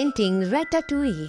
Painting रैटाटुई।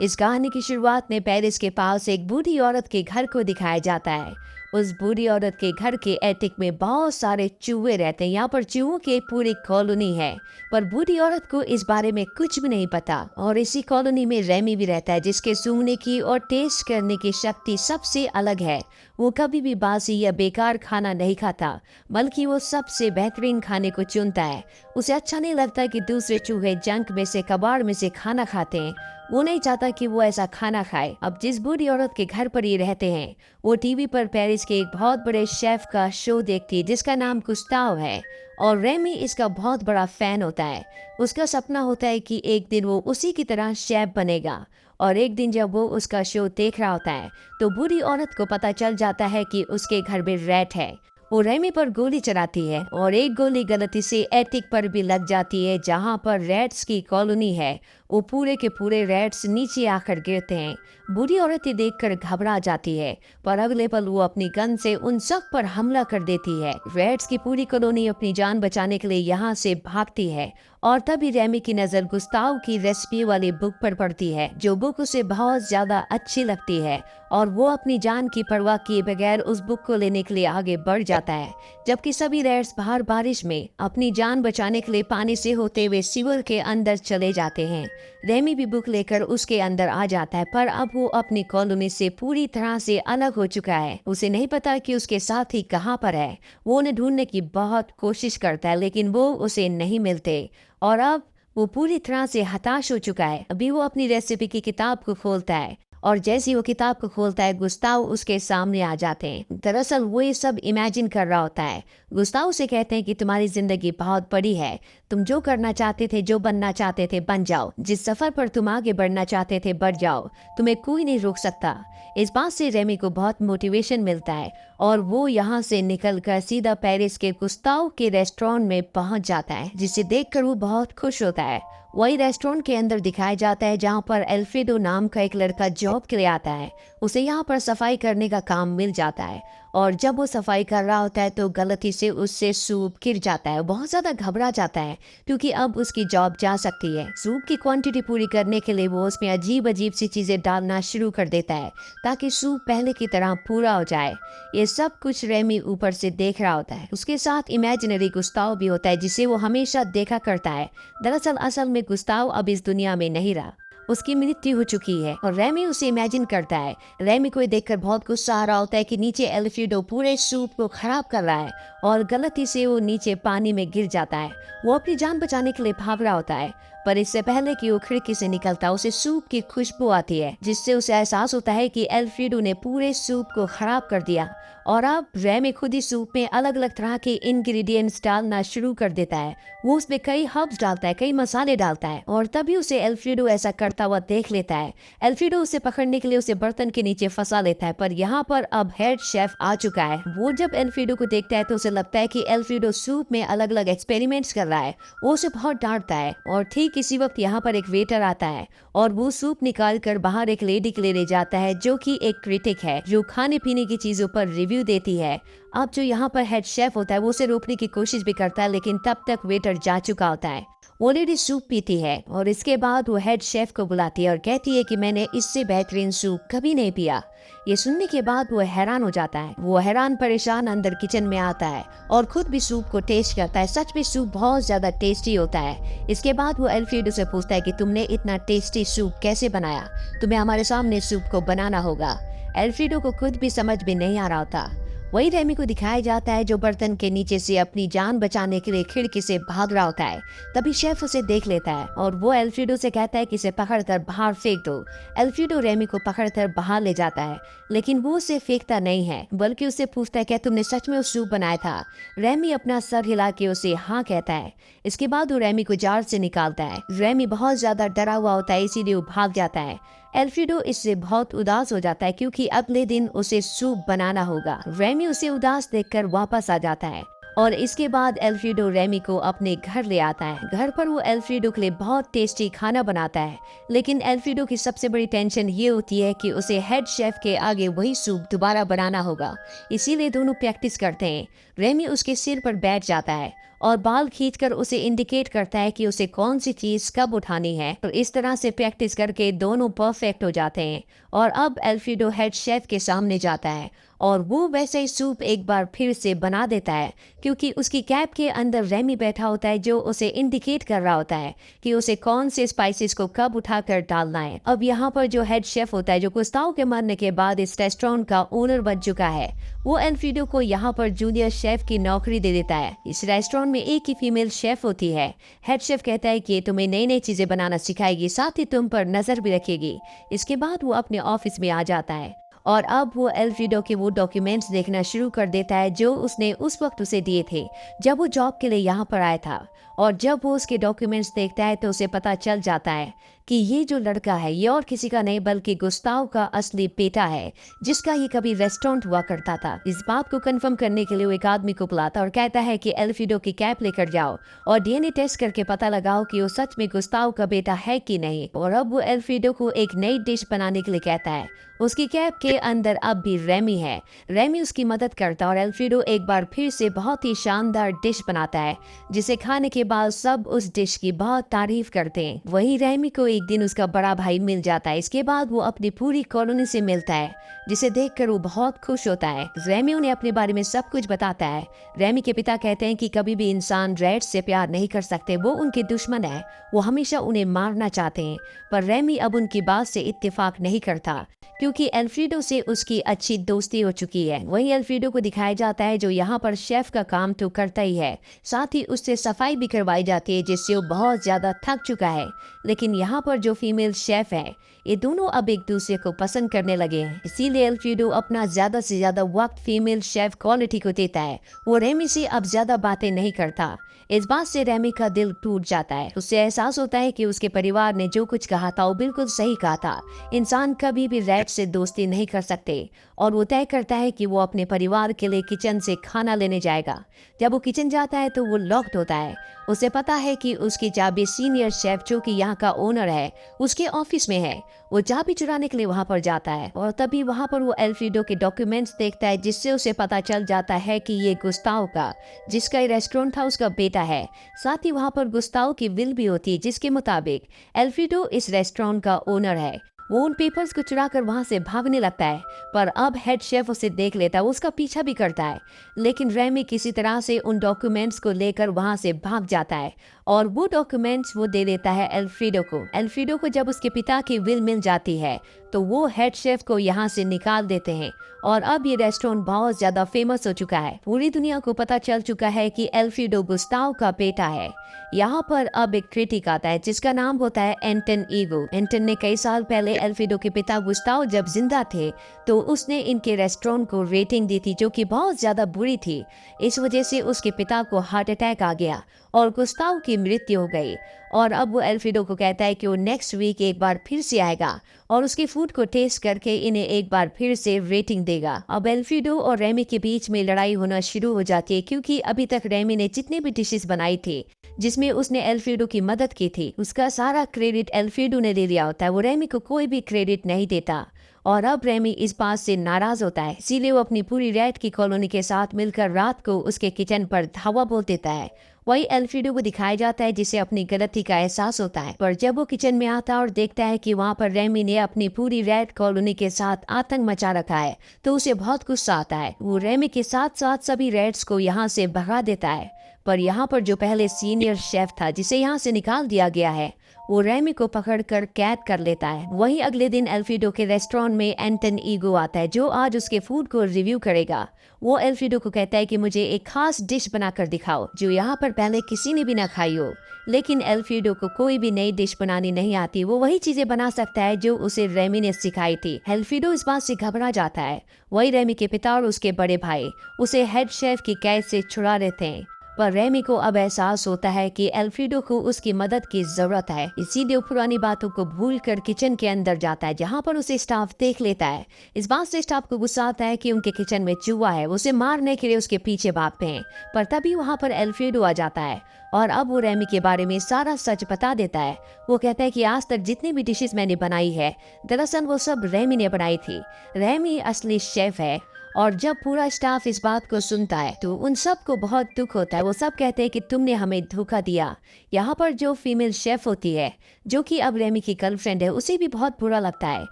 इस कहानी की शुरुआत में पेरिस के पास एक बूढ़ी औरत के घर को दिखाया जाता है। उस बूढ़ी औरत के घर के एटिक में बहुत सारे चूहे रहते हैं। यहाँ पर चूहों की पूरी कॉलोनी है, पर बूढ़ी औरत को इस बारे में कुछ भी नहीं पता। और इसी कॉलोनी में रेमी भी रहता है, जिसके सूंघने की और टेस्ट करने की शक्ति सबसे अलग है। वो कभी भी बासी या बेकार खाना नहीं खाता, बल्कि वो सबसे बेहतरीन खाने को चुनता है। उसे अच्छा नहीं लगता कि दूसरे चूहे जंक में से, कबाड़ में से खाना खाते हैं। वो नहीं चाहता कि वो ऐसा खाना खाए। अब जिस बूढ़ी औरत के घर पर ये रहते हैं, वो टीवी पर पेरिस के एक बहुत बड़े शेफ का शो देखती है, जिसका नाम गुस्ताव है। और रेमी इसका बहुत बड़ा फैन होता है। उसका सपना होता है कि एक दिन वो उसी की तरह शेफ बनेगा। और एक दिन जब वो उसका शो देख रहा होता है, तो बूढ़ी औरत को पता चल जाता है कि उसके घर में रैट है। वो रेमी पर गोली चलाती है और एक गोली गलती से एटिक पर भी लग जाती है, जहाँ पर रैट्स की कॉलोनी है। वो पूरे के पूरे रैट्स नीचे आकर गिरते हैं। बूढ़ी औरत ये देखकर घबरा जाती है, पर अगले पल वो अपनी गन से उन सब पर हमला कर देती है। रैट्स की पूरी कॉलोनी अपनी जान बचाने के लिए यहाँ से भागती है। और तभी रेमी की नजर गुस्ताव की रेसिपी वाली बुक पर पड़ती है, जो बुक उसे बहुत ज्यादा अच्छी लगती है। और वो अपनी जान की परवाह किए बगैर उस बुक को लेने के लिए आगे बढ़ जाता है, जबकि सभी रैट्स बाहर बारिश में अपनी जान बचाने के लिए पानी से होते हुए सीवर के अंदर चले जाते हैं। रेमी भी बुक लेकर उसके अंदर आ जाता है, पर अब वो अपनी कॉलोनी से पूरी तरह से अलग हो चुका है। उसे नहीं पता कि उसके साथी कहाँ पर है। वो उन्हें ढूंढने की बहुत कोशिश करता है, लेकिन वो उसे नहीं मिलते। और अब वो पूरी तरह से हताश हो चुका है। अभी वो अपनी रेसिपी की किताब को खोलता है, और जैसे ही वो किताब को खोलता है, गुस्ताव उसके सामने आ जाते हैं। दरअसल वो ये सब इमेजिन कर रहा होता है। गुस्ताव से कहते हैं कि तुम्हारी जिंदगी बहुत बड़ी है, तुम जो करना चाहते थे, जो बनना चाहते थे, बन जाओ। जिस सफर पर तुम आगे बढ़ना चाहते थे, बढ़ जाओ। तुम्हें कोई नहीं रोक सकता। इस बात से रेमी को बहुत मोटिवेशन मिलता है, और वो यहाँ से निकलकर सीधा पेरिस के गुस्ताव के रेस्टोरेंट में पहुंच जाता है, जिसे देखकर वो बहुत खुश होता है। वही रेस्टोरेंट के अंदर दिखाया जाता है, जहाँ पर एल्फ्रेडो नाम का एक लड़का जॉब के लिए आता है। उसे यहाँ पर सफाई करने का काम मिल जाता है, और जब वो सफाई कर रहा होता है तो गलती से उससे सूप गिर जाता है। बहुत ज्यादा घबरा जाता है, क्योंकि अब उसकी जॉब जा सकती है। सूप की क्वांटिटी पूरी करने के लिए वो उसमें अजीब अजीब सी चीजें डालना शुरू कर देता है, ताकि सूप पहले की तरह पूरा हो जाए। ये सब कुछ रेमी ऊपर से देख रहा होता है। उसके साथ इमेजिनरी गुस्ताव भी होता है, जिसे वो हमेशा देखा करता है। दरअसल असल में गुस्ताव अब इस दुनिया में नहीं रहा, उसकी मृत्यु हो चुकी है। और रेमी उसे इमेजिन करता है। रेमी को देखकर बहुत गुस्सा आ रहा होता है कि नीचे एल्फ्रेडो पूरे सूप को खराब कर रहा है, और गलती से वो नीचे पानी में गिर जाता है। वो अपनी जान बचाने के लिए भाग रहा होता है, पर इससे पहले कि वो खिड़की से निकलता, उसे सूप की खुशबू आती है, जिससे उसे एहसास होता है कि एल्फ्रेडो ने पूरे सूप को खराब कर दिया। और अब रेमी खुद ही सूप में अलग अलग तरह के इंग्रेडिएंट्स डालना शुरू कर देता है। वो उसमें कई हर्ब्स डालता है, कई मसाले डालता है, और तभी उसे एल्फ्रेडो ऐसा करता हुआ देख लेता है। एल्फ्रेडो उसे पकड़ने के लिए उसे बर्तन के नीचे फंसा लेता है, पर यहाँ पर अब हेड शेफ आ चुका है। वो जब एल्फ्रेडो को देखता है तो उसे लगता है कि एल्फ्रेडो सूप में अलग अलग एक्सपेरिमेंट्स कर रहा है। वो उसे बहुत डांटता है, और ठीक इसी वक्त यहाँ पर एक वेटर आता है, और वो सूप निकाल कर बाहर एक लेडी के लिए ले जाता है, जो कि एक क्रिटिक है, जो खाने पीने की चीजों पर रिव्यू देती है। अब जो यहाँ पर हेड शेफ होता है, वो उसे रोकने की कोशिश भी करता है, लेकिन तब तक वेटर जा चुका होता है। वो लेडी सूप पीती है, और इसके बाद वो हेड शेफ को बुलाती है और कहती है कि मैंने इससे बेहतरीन सूप कभी नहीं पिया। ये सुनने के बाद वो हैरान हो जाता है। वो हैरान परेशान अंदर किचन में आता है, और खुद भी सूप को टेस्ट करता है। सच में सूप बहुत ज्यादा टेस्टी होता है। इसके बाद वो एल्फ्रेडो से पूछता है कि तुमने इतना टेस्टी सूप कैसे बनाया, तुम्हें हमारे सामने सूप को बनाना होगा। एल्फ्रेडो को खुद भी समझ में नहीं आ रहा था। वही रेमी को दिखाया जाता है, जो बर्तन के नीचे से अपनी जान बचाने के लिए खिड़की से भाग रहा होता है। तभी शेफ उसे देख लेता है, और वो एल्फ्रेडो से कहता है कि इसे पकड़कर बाहर फेंक दो। एल्फ्रेडो रेमी को पकड़कर बाहर ले जाता है, लेकिन वो उसे फेंकता नहीं है, बल्कि उसे पूछता है क्या तुमने सच में उस सूप बनाया था। रेमी अपना सर हिला के उसे हाँ कहता है। इसके बाद वो रेमी को जार से निकालता है। रेमी बहुत ज्यादा डरा हुआ होता है, इसीलिए वो भाग जाता है। एल्फ्रेडो इससे बहुत उदास हो जाता है, क्योंकि अगले दिन उसे सूप बनाना होगा। रेमी उसे उदास देखकर वापस आ जाता है, और इसके बाद एल्फ्रेडो रेमी को अपने घर ले आता है। घर पर वो एल्फ्रेडो के लिए बहुत टेस्टी खाना बनाता है, लेकिन एल्फ्रेडो की सबसे बड़ी टेंशन ये होती है कि उसे हेड शेफ के आगे वही सूप दोबारा बनाना होगा। इसीलिए दोनों प्रैक्टिस करते हैं। रेमी उसके सिर पर बैठ जाता है, और बाल खींचकर उसे इंडिकेट करता है कि उसे कौन सी चीज कब उठानी है। तो इस तरह से प्रैक्टिस करके दोनों परफेक्ट हो जाते हैं और अब एल्फ्रेडो हेड शेफ के सामने जाता है और वो वैसे ही सूप एक बार फिर से बना देता है, क्योंकि उसकी कैप के अंदर रेमी बैठा होता है जो उसे इंडिकेट कर रहा होता है कि उसे कौन से स्पाइसेस को कब उठाकर डालना है। अब यहाँ पर जो हेड शेफ होता है, जो गुस्ताव के मरने के बाद इस रेस्टोरेंट का ओनर बन चुका है, वो एल्फ्रेडो को यहाँ पर जूनियर शेफ की नौकरी दे देता है। इस रेस्टोरेंट में एक ही फीमेल शेफ होती है। हेड शेफ कहता है कि तुम्हें नई नई चीजें बनाना सिखाएगी, साथ ही तुम पर नजर भी रखेगी। इसके बाद वो अपने ऑफिस में आ जाता है और अब वो एल्फ्रेडो के वो डॉक्यूमेंट्स देखना शुरू कर देता है जो उसने उस वक्त उसे दिए थे जब वो जॉब के लिए यहाँ पर आया था। और जब वो उसके डॉक्यूमेंट्स देखता है तो उसे पता चल जाता है कि ये जो लड़का है ये और किसी का नहीं बल्कि गुस्ताव का असली बेटा है, जिसका ये कभी रेस्टोरेंट हुआ करता था। इस बात को कंफर्म करने के लिए वो एक आदमी को बुलाता और कहता है कि एल्फ्रेडो की कैप लेकर जाओ और डीएनए टेस्ट करके पता लगाओ कि वो सच में गुस्ताव का बेटा है कि नहीं। और अब वो एल्फ्रेडो को एक नई डिश बनाने के लिए कहता है। उसकी कैप के अंदर अब भी रेमी है। रेमी उसकी मदद करता और एल्फ्रेडो एक बार फिर से बहुत ही शानदार डिश बनाता है, जिसे खाने के बाद सब उस डिश की बहुत तारीफ करते हैं। वही रेमी को एक दिन उसका बड़ा भाई मिल जाता है। इसके बाद वो अपनी पूरी कॉलोनी से मिलता है, जिसे देखकर वो बहुत खुश होता है। रेमी उन्हें अपने बारे में सब कुछ बताता है। रेमी के पिता कहते हैं कि कभी भी इंसान रैट्स से प्यार नहीं कर सकते, वो उनके दुश्मन है, वो हमेशा उन्हें मारना चाहते हैं। पर रेमी अब उनकी बात से इत्तेफाक नहीं करता, क्योंकि एल्फ्रेडो से उसकी अच्छी दोस्ती हो चुकी है। वही एल्फ्रेडो को दिखाया जाता है जो यहाँ पर शेफ का काम तो करता ही है, साथ ही उससे सफाई भी करवाई जाती है, जिससे वो बहुत ज्यादा थक चुका है। लेकिन यहाँ पर जो फीमेल शेफ है, ये दोनों अब एक दूसरे को पसंद करने लगे हैं। इसीलिए एल्फ्रेडो अपना ज्यादा से ज्यादा वक्त फीमेल शेफ क्वालिटी को देता है। वो रेमी से अब ज्यादा बातें नहीं करता। इस बात से रेमी का दिल टूट जाता है। उसे एहसास होता है कि उसके परिवार ने जो कुछ कहा था वो बिल्कुल सही कहा था। इंसान कभी भी रैट से दोस्ती नहीं कर सकते। और वो तय करता है कि वो अपने परिवार के लिए किचन से खाना लेने जाएगा। जब वो किचन जाता है तो वो लॉक्ड होता है। उसे पता है कि उसकी चाबी सीनियर शेफ, जो कि यहाँ का ओनर है, उसके ऑफिस में है। वो चाबी चुराने के लिए वहाँ पर जाता है और तभी वहाँ पर वो एल्फ्रेडो के डॉक्यूमेंट्स देखता है, जिससे उसे पता चल जाता है कि ये गुस्ताव का, जिसका ये रेस्टोरेंट था, उसका बेटा है। साथ ही वहाँ पर गुस्ताव की विल भी होती है, जिसके मुताबिक एल्फ्रेडो इस रेस्टोरेंट का ओनर है। वो उन पेपर्स को चुरा कर वहाँ से भागने लगता है, पर अब हेड शेफ उसे देख लेता है, वो उसका पीछा भी करता है। लेकिन रेमी किसी तरह से उन डॉक्यूमेंट्स को लेकर वहाँ से भाग जाता है और वो डॉक्यूमेंट्स वो दे देता है एल्फ्रेडो को। एल्फ्रेडो को जब उसके पिता की विल मिल जाती है तो वो हेड शेफ को यहाँ से निकाल देते हैं और अब ये रेस्टोरेंट बहुत ज्यादा फेमस हो चुका है। पूरी दुनिया को पता चल चुका है कि एल्फ्रेडो गुस्ताव का बेटा है। यहाँ पर अब एक क्रिटिक आता है जिसका नाम होता है एंटन ईगो। एंटन ने कई साल पहले एल्फ्रेडो के पिता गुस्ताव जब जिंदा थे तो उसने इनके रेस्टोरेंट को रेटिंग दी थी, जो कि बहुत ज्यादा बुरी थी। इस वजह से उसके पिता को हार्ट अटैक आ गया और गुस्ताव की मृत्यु हो गई। और अब वो एल्फ्रेडो को कहता है कि वो नेक्स्ट वीक एक बार फिर से आएगा और उसके फूड को टेस्ट करके इन्हें एक बार फिर से रेटिंग देगा। अब एल्फ्रेडो और रेमी के बीच में लड़ाई होना शुरू हो जाती है, क्योंकि अभी तक रेमी ने जितने भी डिशेस बनाई थी जिसमें उसने एल्फ्रेडो की मदद की थी, उसका सारा क्रेडिट एल्फ्रेडो ने ले लिया होता है। वो रेमी को कोई भी क्रेडिट नहीं देता और अब रेमी इस बात से नाराज होता है। इसीलिए वो अपनी पूरी रैट की कॉलोनी के साथ मिलकर रात को उसके किचन पर धावा बोल देता है। वही एल्फ्रेडो को दिखाया जाता है जिसे अपनी गलती का एहसास होता है, पर जब वो किचन में आता है और देखता है कि वहाँ पर रेमी ने अपनी पूरी रैट कॉलोनी के साथ आतंक मचा रखा है तो उसे बहुत गुस्सा आता है। वो रेमी के साथ साथ सभी रैट्स को यहाँ से भगा देता है। पर यहाँ पर जो पहले सीनियर शेफ था जिसे यहाँ से निकाल दिया गया है, वो रेमी को पकड़कर कैद कर लेता है। वहीं अगले दिन एल्फ्रेडो के रेस्टोरेंट में एंटन ईगो आता है, जो आज उसके फूड को रिव्यू करेगा। वो एल्फ्रेडो को कहता है कि मुझे एक खास डिश बनाकर दिखाओ जो यहाँ पर पहले किसी ने भी ना खाई हो। लेकिन एल्फ्रेडो को कोई भी नई डिश बनानी नहीं आती। वो वही चीजें बना सकता है जो उसे रेमी ने सिखाई थी। एल्फ्रेडो इस बात से घबरा जाता है। वही रेमी के पिता और उसके बड़े भाई उसे हेड शेफ की कैद से छुड़ा लेते हैं, पर रेमी को अब एहसास होता है कि एल्फ्रेडो को उसकी मदद की जरूरत है। इसीलिए पुरानी बातों को भूलकर किचन के अंदर जाता है, जहाँ पर उसे स्टाफ देख लेता है। इस बात से स्टाफ को गुस्सा आता है कि उनके किचन में चूहा है, उसे मारने के लिए उसके पीछे भागते हैं। पर तभी वहाँ पर एल्फ्रेडो आ जाता है और अब वो रेमी के बारे में सारा सच बता देता है। वो कहता है कि आज तक जितनी भी डिशेस मैंने बनाई है, दरअसल वो सब रेमी ने बनाई थी। रेमी असली शेफ है और जब पूरा स्टाफ इस बात को सुनता है तो उन सबको बहुत दुख होता है। वो सब कहते हैं कि तुमने हमें धोखा दिया। यहाँ पर जो फीमेल शेफ होती है, जो कि अब रेमी की गर्लफ्रेंड है, उसे भी बहुत बुरा लगता है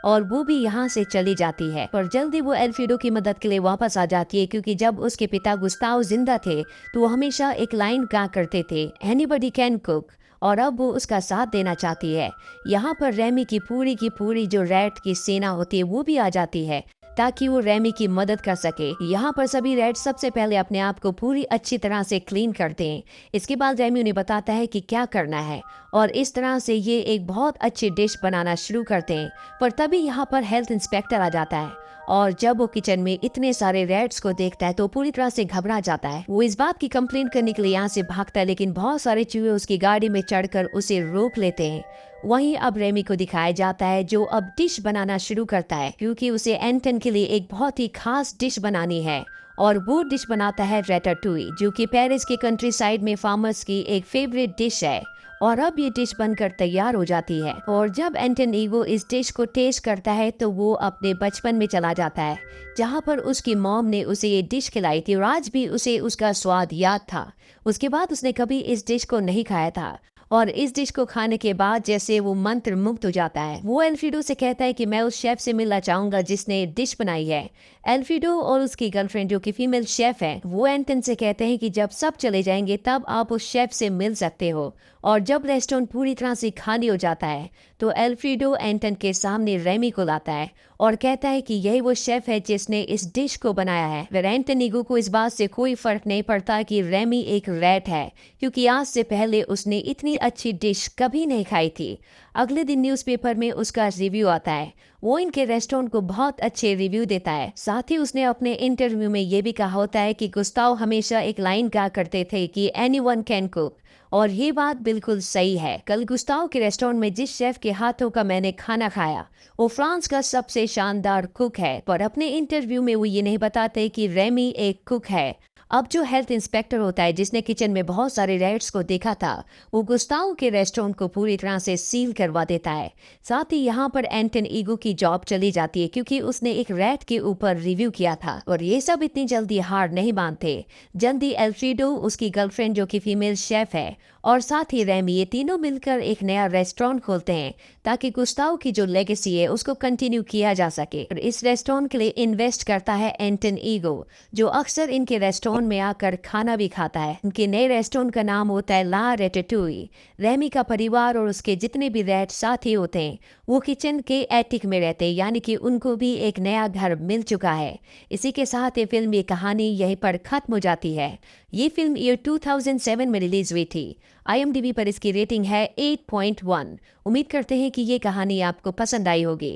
और वो भी यहाँ से चली जाती है। पर जल्दी वो एल्फ्रेडो की मदद के लिए वापस आ जाती है, क्योंकि जब उसके पिता गुस्ताव जिंदा थे तो वो हमेशा एक लाइन कहा करते थे, एनीबडी कैन कुक, और अब वो उसका साथ देना चाहती है। यहाँ पर रेमी की पूरी जो रैट की सेना होती है वो भी आ जाती है ताकि वो रेमी की मदद कर सके। यहाँ पर सभी रैट सबसे पहले अपने आप को पूरी अच्छी तरह से क्लीन करते हैं। इसके बाद रेमी उन्हें बताता है कि क्या करना है और इस तरह से ये एक बहुत अच्छी डिश बनाना शुरू करते हैं। पर तभी यहाँ पर हेल्थ इंस्पेक्टर आ जाता है और जब वो किचन में इतने सारे रैट्स को देखता है तो पूरी तरह से घबरा जाता है। वो इस बात की कंप्लेन करने के लिए यहाँ से भागता है, लेकिन बहुत सारे चूहे उसकी गाड़ी में चढ़कर उसे रोक लेते हैं। वहीं अब रेमी को दिखाया जाता है जो अब डिश बनाना शुरू करता है, क्योंकि उसे एंटन के लिए एक बहुत ही खास डिश बनानी है और वो डिश बनाता है रैटाटूई, जो कि पेरिस के कंट्री साइड में फार्मर्स की एक फेवरेट डिश है। और अब ये डिश बनकर तैयार हो जाती है और जब एंटन ईगो इस डिश को टेस्ट करता है तो वो अपने बचपन में चला जाता है, जहाँ पर उसकी मॉम ने उसे ये डिश खिलाई थी और आज भी उसे उसका स्वाद याद था। उसके बाद उसने कभी इस डिश को नहीं खाया था और इस डिश को खाने के बाद जैसे वो मंत्र मुक्त हो जाता है। वो एल्फ्रेडो से कहता है कि मैं उस शेफ से मिलना चाहूंगा जिसने डिश बनाई है। एल्फ्रेडो और उसकी गर्लफ्रेंड जो कि फीमेल शेफ है, वो एंटन से कहते हैं कि जब सब चले जाएंगे तब आप उस शेफ से मिल सकते हो। और जब रेस्टोरेंट पूरी तरह से खाली हो जाता है तो एल्फ्रेडो एंटन के सामने रेमी को लाता है और कहता है कि यही वो शेफ है जिसने इस डिश को बनाया है। फिर एंटन ईगो को इस बात से कोई फर्क नहीं पड़ता कि रेमी एक रैट है, क्योंकि आज से पहले उसने इतनी अच्छी डिश कभी नहीं खाई थी। अगले दिन न्यूज़पेपर में उसका रिव्यू आता है। वो इनके रेस्टोरेंट को बहुत अच्छे रिव्यू देता है। साथ ही उसने अपने इंटरव्यू में ये भी कहा होता है कि गुस्ताव हमेशा एक लाइन कहा करते थे कि एनीवन कैन कुक, और ये बात बिल्कुल सही है। कल गुस्ताव के रेस्टोरेंट में जिस शेफ के हाथों का मैंने खाना खाया वो फ्रांस का सबसे शानदार कुक है, पर अपने इंटरव्यू में वो ये नहीं बताते कि रेमी एक कुक है। अब जो हेल्थ इंस्पेक्टर होता है जिसने किचन में बहुत सारे रैट्स को देखा था, वो गुस्ताव के रेस्टोरेंट को पूरी तरह से सील करवा देता है। साथ ही यहाँ पर एंटन ईगो की जॉब चली जाती है, क्योंकि उसने एक रैट के ऊपर रिव्यू किया था। और ये सब इतनी जल्दी हार नहीं मानते। जल्दी एल्फ्रेडो, उसकी गर्लफ्रेंड जो कि फीमेल शेफ है, और साथ ही रेमी, ये तीनों मिलकर एक नया रेस्टोरेंट खोलते हैं ताकि गुस्ताव की जो लेगेसी है उसको कंटिन्यू किया जा सके। और इस रेस्टोरेंट के लिए इन्वेस्ट करता है एंटन ईगो, जो अक्सर इनके रेस्टोरेंट में आकर खाना भी खाता है। इनके नए रेस्टोरेंट का नाम होता है ला रेटाटूई। रेमी का परिवार और उसके जितने भी रैट साथी होते हैं वो किचन के एटिक में रहते हैं, यानी कि उनको भी एक नया घर मिल चुका है। इसी के साथ ये फिल्म, ये कहानी यहीं पर खत्म हो जाती है। ये फिल्म ईयर 2007 में रिलीज हुई थी। IMDb पर इसकी रेटिंग है 8.1। उम्मीद करते हैं कि ये कहानी आपको पसंद आई होगी।